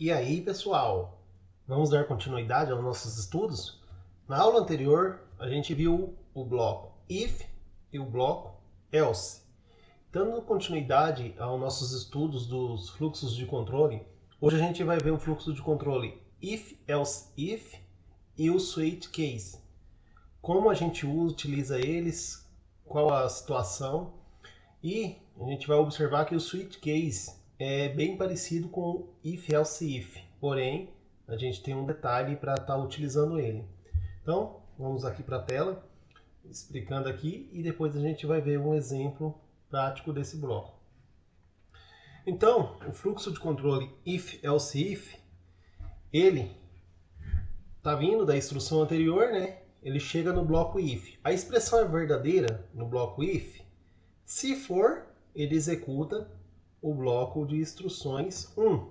E aí, pessoal, vamos dar continuidade aos nossos estudos? Na aula anterior, a gente viu o bloco if e o bloco else. Dando continuidade aos nossos estudos dos fluxos de controle, hoje a gente vai ver o fluxo de controle if, else, if e o switch case. Como a gente utiliza eles, qual a situação, e a gente vai observar que o switch case é bem parecido com o if, else, if, porém a gente tem um detalhe para estar utilizando ele. Então vamos aqui para a tela, explicando aqui, e depois a gente vai ver um exemplo prático desse bloco. Então, o fluxo de controle if, else, if, ele está vindo da instrução anterior, né? Ele chega no bloco if. A expressão é verdadeira no bloco if. Se for, ele executa o bloco de instruções 1.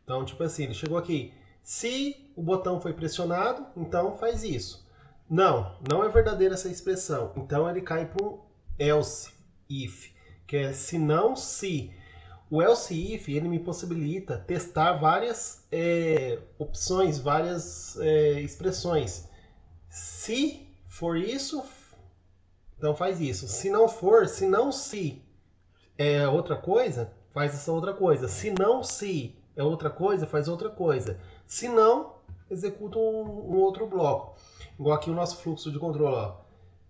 Então, tipo assim, ele chegou aqui. Se o botão foi pressionado, então faz isso. Não é verdadeira essa expressão. Então, ele cai para um else if, que é se não, se. O else if, ele me possibilita testar várias opções, várias expressões. Se for isso, então faz isso. Se não for, se não se é outra coisa, faz essa outra coisa. Se não se é outra coisa, faz outra coisa. Se não, executa um outro bloco. Igual aqui o nosso fluxo de controle. Ó.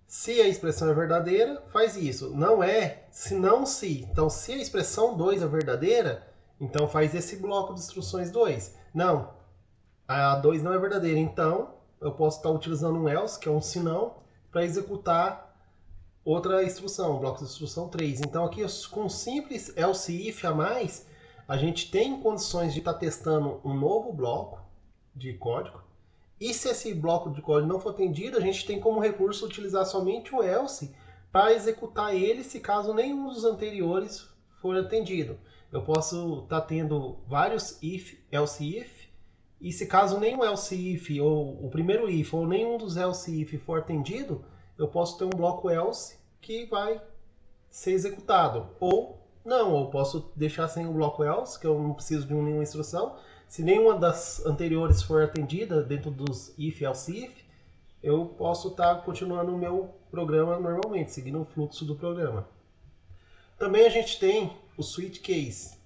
Se a expressão é verdadeira, faz isso. Não é, se não se. Então, se a expressão 2 é verdadeira, então faz esse bloco de instruções 2. Não, a 2 não é verdadeira. Então, eu posso estar utilizando um else, que é um se não, para executar outra instrução, bloco de instrução 3. Então aqui com um simples else if a mais, a gente tem condições de estar testando um novo bloco de código. E se esse bloco de código não for atendido, a gente tem como recurso utilizar somente o else para executar ele se caso nenhum dos anteriores for atendido. Eu posso estar tendo vários if, else if, e se caso nenhum else if, ou o primeiro if, ou nenhum dos else if for atendido, eu posso ter um bloco else que vai ser executado. Ou não, eu posso deixar sem o bloco else, que eu não preciso de nenhuma instrução. Se nenhuma das anteriores for atendida dentro dos if, else, if, eu posso estar continuando o meu programa normalmente, seguindo o fluxo do programa. Também a gente tem o switch case.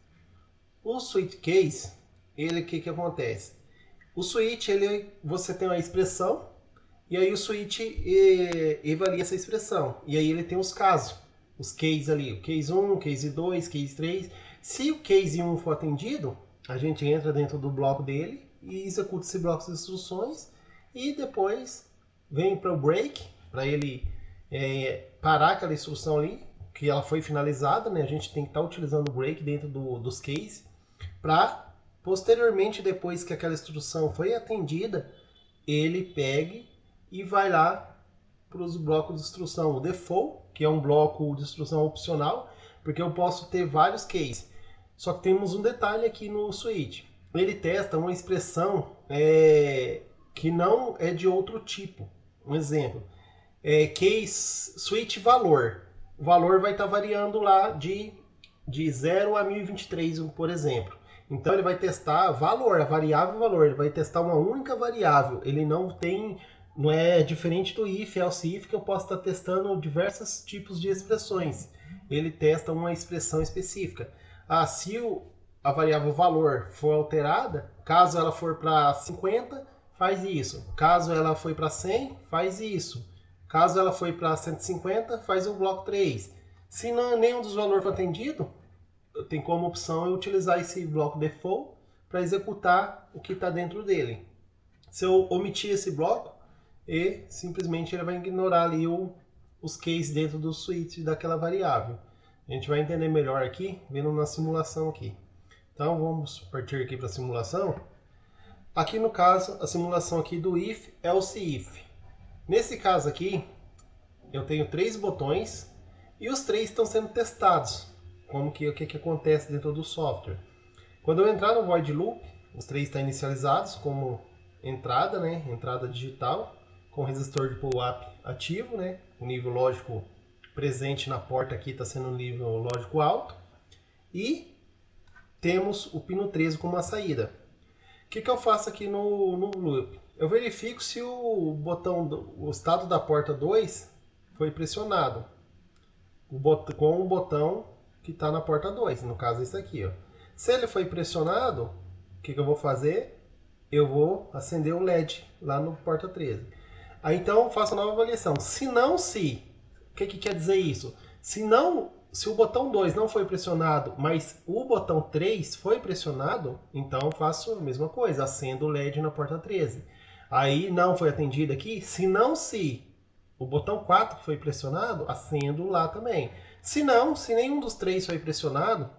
O switch case, ele, o que acontece? O switch, você tem uma expressão, e aí o switch avalia essa expressão. E aí ele tem os casos, os cases ali, o case 1, case 2, case 3. Se o case 1 for atendido, a gente entra dentro do bloco dele e executa esse bloco de instruções. E depois vem para o break, para ele parar aquela instrução ali, que ela foi finalizada, né? A gente tem que estar utilizando o break dentro dos cases, para posteriormente, depois que aquela instrução foi atendida, ele pegue e vai lá para os blocos de instrução. O default, que é um bloco de instrução opcional, porque eu posso ter vários cases. Só que temos um detalhe aqui no switch. Ele testa uma expressão que não é de outro tipo. Um exemplo. Case switch valor. O valor vai estar variando lá de 0 a 1023, por exemplo. Então ele vai testar valor, a variável valor. Ele vai testar uma única variável. Ele não é diferente do if, else if, que eu posso estar testando diversos tipos de expressões. Ele testa uma expressão específica. Se a variável valor for alterada, caso ela for para 50, faz isso. Caso ela for para 100, faz isso. Caso ela for para 150, faz o bloco 3. Se nenhum dos valores for atendido, tem como opção eu utilizar esse bloco default para executar o que está dentro dele. Se eu omitir esse bloco, simplesmente ele vai ignorar ali os cases dentro do switch daquela variável. A gente vai entender melhor aqui, vendo na simulação aqui. Então vamos partir aqui para a simulação. Aqui no caso, a simulação aqui do if, else, if. Nesse caso aqui, eu tenho 3 botões e os 3 estão sendo testados. O que acontece dentro do software. Quando eu entrar no void loop, os 3 estão inicializados como entrada, né? Entrada digital, com resistor de pull-up ativo, né? O nível lógico presente na porta aqui está sendo um nível lógico alto. E temos o pino 13 como uma saída. que eu faço aqui no loop? Eu verifico se o o estado da porta 2 foi pressionado com o botão que está na porta 2, no caso esse aqui. Ó. Se ele foi pressionado, o que eu vou fazer? Eu vou acender o LED lá no porta 13. Aí então eu faço a nova avaliação. O que quer dizer isso? Se o botão 2 não foi pressionado, mas o botão 3 foi pressionado, então eu faço a mesma coisa, acendo o LED na porta 13. Aí não foi atendido aqui, se o botão 4 foi pressionado, acendo lá também. Se nenhum dos três foi pressionado,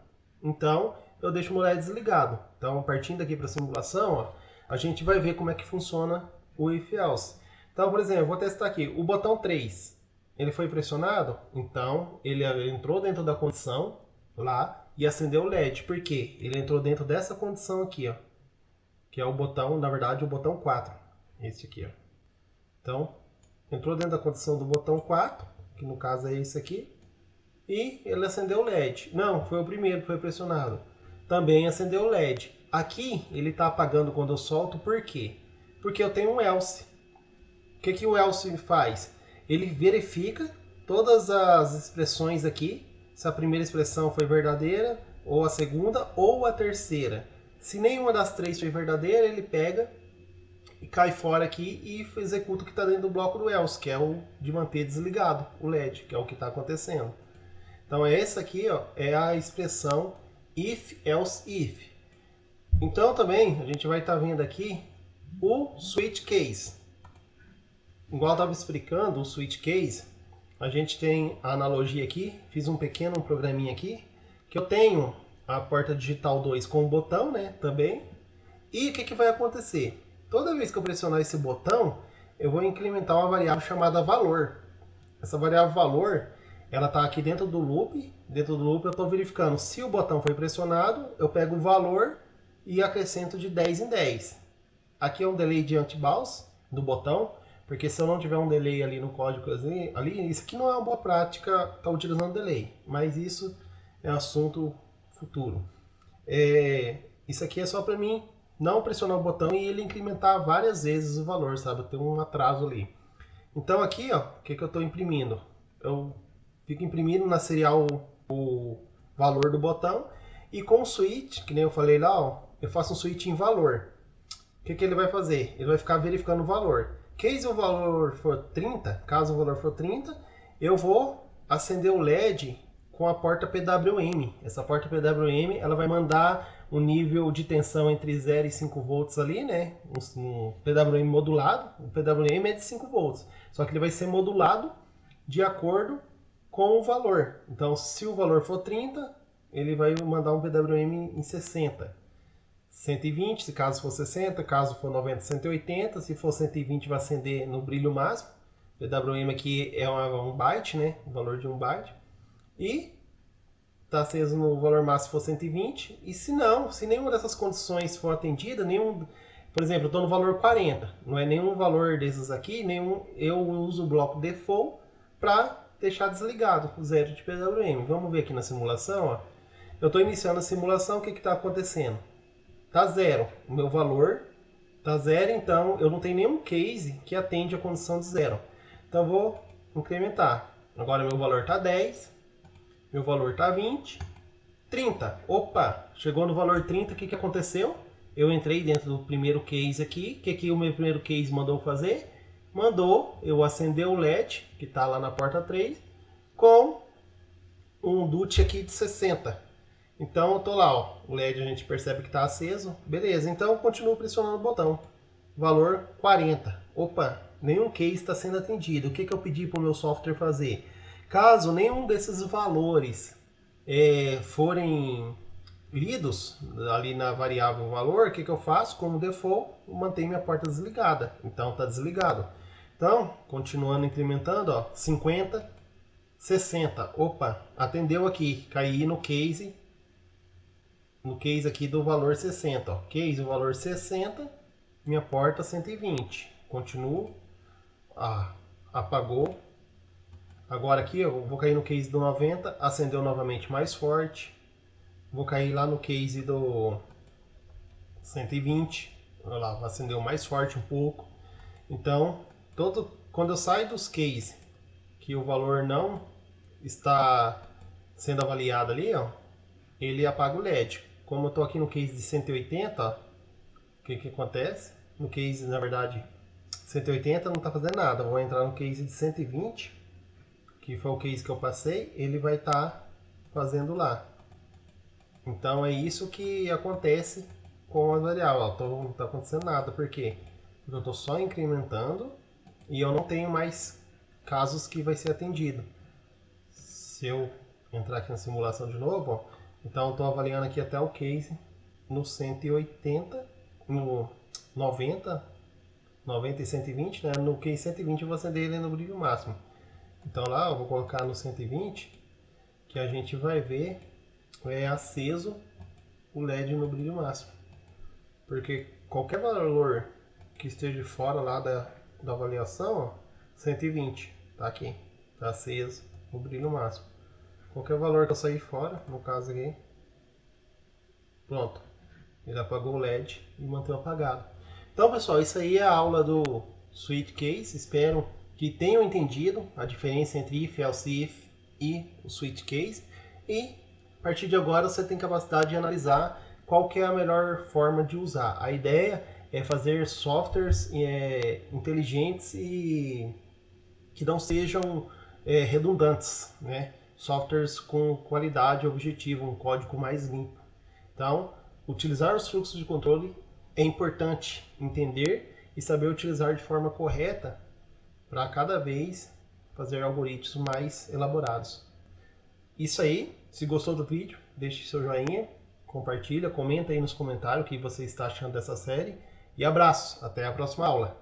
então eu deixo o meu LED desligado. Então, partindo aqui para a simulação, ó, a gente vai ver como é que funciona o if else. Então, por exemplo, eu vou testar aqui, o botão 3, ele foi pressionado, então ele entrou dentro da condição lá e acendeu o LED. Por quê? Ele entrou dentro dessa condição aqui, ó, que é o botão, na verdade, o botão 4. Esse aqui, ó. Então, entrou dentro da condição do botão 4, que no caso é esse aqui, e ele acendeu o LED. Não, foi o primeiro que foi pressionado. Também acendeu o LED. Aqui ele está apagando quando eu solto, por quê? Porque eu tenho um else. O que o else faz? Ele verifica todas as expressões aqui, se a primeira expressão foi verdadeira, ou a segunda, ou a terceira. Se nenhuma das três foi verdadeira, ele pega e cai fora aqui e executa o que está dentro do bloco do else, que é o de manter desligado o LED, que é o que está acontecendo. Então essa aqui, ó, é a expressão if, else, if. Então também a gente vai estar vendo aqui o switch case. Igual eu estava explicando o switch case, a gente tem a analogia aqui, fiz um pequeno programinha aqui, que eu tenho a porta digital 2 com o botão, né, também. E o que vai acontecer? Toda vez que eu pressionar esse botão, eu vou incrementar uma variável chamada valor. Essa variável valor, ela está aqui dentro do loop. Dentro do loop eu estou verificando se o botão foi pressionado, eu pego o valor e acrescento de 10 em 10. Aqui é um delay de anti-bounce do botão, porque se eu não tiver um delay ali no código, ali isso aqui não é uma boa prática estar utilizando delay, mas isso é assunto futuro. Isso aqui é só para mim não pressionar o botão e ele incrementar várias vezes o valor, sabe? Tem um atraso ali. Então aqui, ó, o que eu estou imprimindo? Eu fico imprimindo na serial o valor do botão e com o switch, que nem eu falei lá, ó, eu faço um switch em valor. O que ele vai fazer? Ele vai ficar verificando o valor. Caso o valor for 30, caso o valor for 30, eu vou acender o LED com a porta PWM. Essa porta PWM, ela vai mandar um nível de tensão entre 0 e 5 volts ali, né? Um PWM modulado. O PWM é de 5 volts, só que ele vai ser modulado de acordo com o valor. Então, se o valor for 30, ele vai mandar um PWM em 60. 120, se caso for 60, caso for 90, 180, se for 120 vai acender no brilho máximo. PWM aqui é um byte, né? O valor de 1 byte. E está aceso no valor máximo for 120. E se nenhuma dessas condições for atendida, por exemplo, eu estou no valor 40, não é nenhum valor desses aqui, eu uso o bloco default para deixar desligado o 0 de PWM. Vamos ver aqui na simulação, ó. Eu estou iniciando a simulação, o que está acontecendo? Está 0, o meu valor está 0, então eu não tenho nenhum case que atende a condição de 0. Então eu vou incrementar. Agora meu valor está 10, meu valor está 20, 30. Opa, chegou no valor 30, o que aconteceu? Eu entrei dentro do primeiro case aqui. O que o meu primeiro case mandou fazer? Mandou eu acender o LED, que está lá na porta 3, com um DUT aqui de 60. Então eu tô lá, ó, o LED a gente percebe que está aceso. Beleza, então eu continuo pressionando o botão. Valor 40. Opa, nenhum case está sendo atendido. O que eu pedi para o meu software fazer? Caso nenhum desses valores forem lidos ali na variável valor, o que eu faço? Como default, eu mantenho minha porta desligada. Então está desligado. Então, continuando incrementando, ó, 50, 60. Opa, atendeu aqui. Caí no case aqui do valor 60. Ó. Case o valor 60, minha porta 120. Continuo. Apagou. Agora aqui eu vou cair no case do 90, acendeu novamente mais forte. Vou cair lá no case do 120. Olha lá, acendeu mais forte um pouco. Então, quando eu saio dos cases que o valor não está sendo avaliado ali, ó, ele apaga o LED. Como eu estou aqui no case de 180, ó, o que acontece? No case, na verdade, 180 não está fazendo nada. Eu vou entrar no case de 120, que foi o case que eu passei, ele vai estar fazendo lá. Então é isso que acontece com as variáveis. Ó, não está acontecendo nada. Por quê? Porque eu estou só incrementando e eu não tenho mais casos que vai ser atendido. Se eu entrar aqui na simulação de novo, ó, então eu estou avaliando aqui até o case no 180, no 90 e 120, né? No case 120 eu vou acender ele no brilho máximo. Então lá eu vou colocar no 120, que a gente vai ver aceso o LED no brilho máximo. Porque qualquer valor que esteja fora lá da avaliação, ó, 120, tá aqui, tá aceso o brilho máximo. Qualquer valor que eu sair fora, no caso aqui, pronto, ele apagou o LED e manteve apagado. Então, pessoal, isso aí é a aula do Switch Case. Espero que tenham entendido a diferença entre if, else if e o Switch Case. E a partir de agora você tem capacidade de analisar qual que é a melhor forma de usar. A ideia é fazer softwares inteligentes e que não sejam redundantes, né? Softwares com qualidade objetiva, um código mais limpo. Então, utilizar os fluxos de controle é importante entender e saber utilizar de forma correta para cada vez fazer algoritmos mais elaborados. Isso aí, se gostou do vídeo, deixe seu joinha, compartilha, comenta aí nos comentários o que você está achando dessa série e abraços, até a próxima aula.